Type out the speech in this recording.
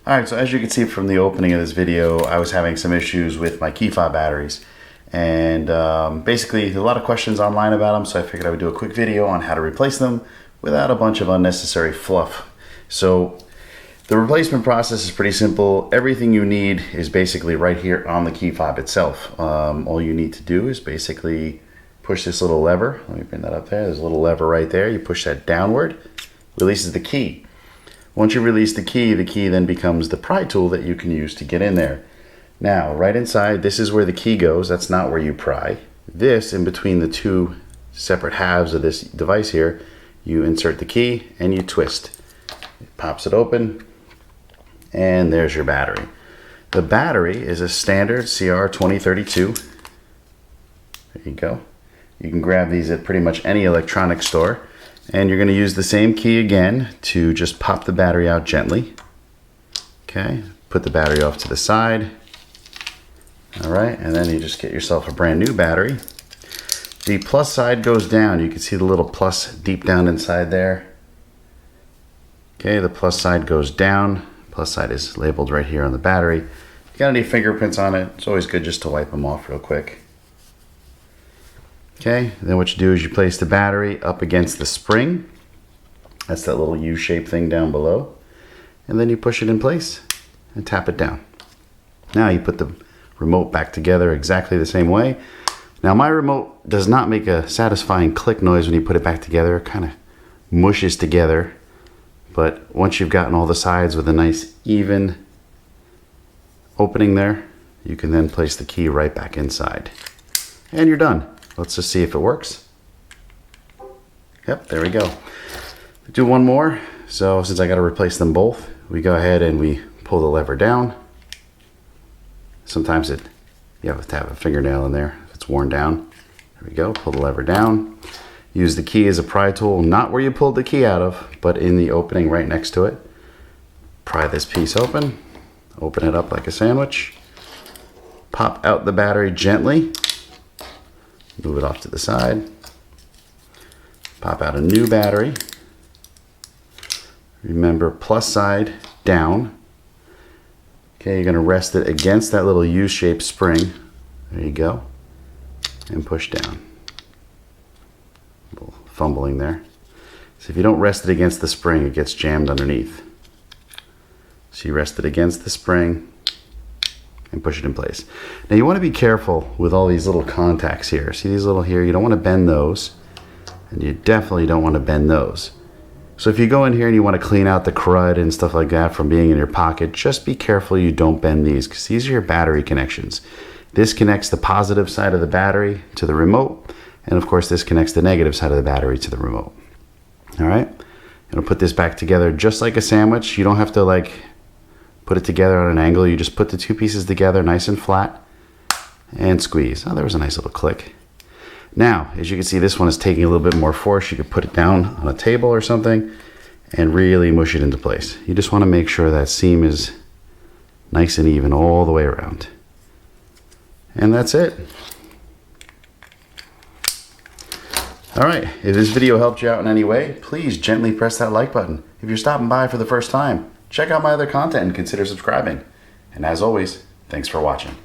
Alright, so as you can see from the opening of this video, I was having some issues with my Key Fob batteries. And basically, a lot of questions online about them, so I figured I would do a quick video on how to replace them without a bunch of unnecessary fluff. So the replacement process is pretty simple. Everything you need is basically right here on the Key Fob itself. All you need to do is basically push this little lever. Let me bring that up there. There's a little lever right there. You push that downward, releases the key. Once you release the key then becomes the pry tool that you can use to get in there. Now, right inside, this is where the key goes. That's not where you pry. This, in between the two separate halves of this device here, you insert the key and you twist. It pops it open, and there's your battery. The battery is a standard CR2032. There you go. You can grab these at pretty much any electronics store. And you're going to use the same key again to just pop the battery out gently. Okay, put the battery off to the side. Alright, and then you just get yourself a brand new battery. The plus side goes down. You can see the little plus deep down inside there. Okay, the plus side goes down. Plus side is labeled right here on the battery. If you got any fingerprints on it, it's always good just to wipe them off real quick. Okay, then what you do is you place the battery up against the spring. That's that little U-shaped thing down below. And then you push it in place and tap it down. Now you put the remote back together exactly the same way. Now my remote does not make a satisfying click noise when you put it back together. It kind of mushes together. But once you've gotten all the sides with a nice even opening there, you can then place the key right back inside. And you're done. Let's just see if it works. Yep, there we go. Do one more. So since I got to replace them both, we go ahead and we pull the lever down. Sometimes you have to have a fingernail in there if it's worn down. There we go, pull the lever down. Use the key as a pry tool, not where you pulled the key out of, but in the opening right next to it. Pry this piece open it up like a sandwich. Pop out the battery gently. Move it off to the side. Pop out a new battery. Remember, plus side down. Okay, you're going to rest it against that little U-shaped spring. There you go. And push down. A little fumbling there. So if you don't rest it against the spring, it gets jammed underneath. So you rest it against the spring and push it in place. Now you want to be careful with all these little contacts here. See these little here? You don't want to bend those, and you definitely don't want to bend those. So if you go in here and you want to clean out the crud and stuff like that from being in your pocket, just be careful you don't bend these, because these are your battery connections. This connects the positive side of the battery to the remote, and of course this connects the negative side of the battery to the remote. Alright, I'm going to put this back together just like a sandwich. You don't have to like put it together on an angle. You just put the two pieces together nice and flat and squeeze. Oh, there was a nice little click. Now, as you can see, this one is taking a little bit more force. You could put it down on a table or something and really mush it into place. You just want to make sure that seam is nice and even all the way around. And that's it. All right, if this video helped you out in any way, please gently press that like button. If you're stopping by for the first time, check out my other content and consider subscribing. And as always, thanks for watching.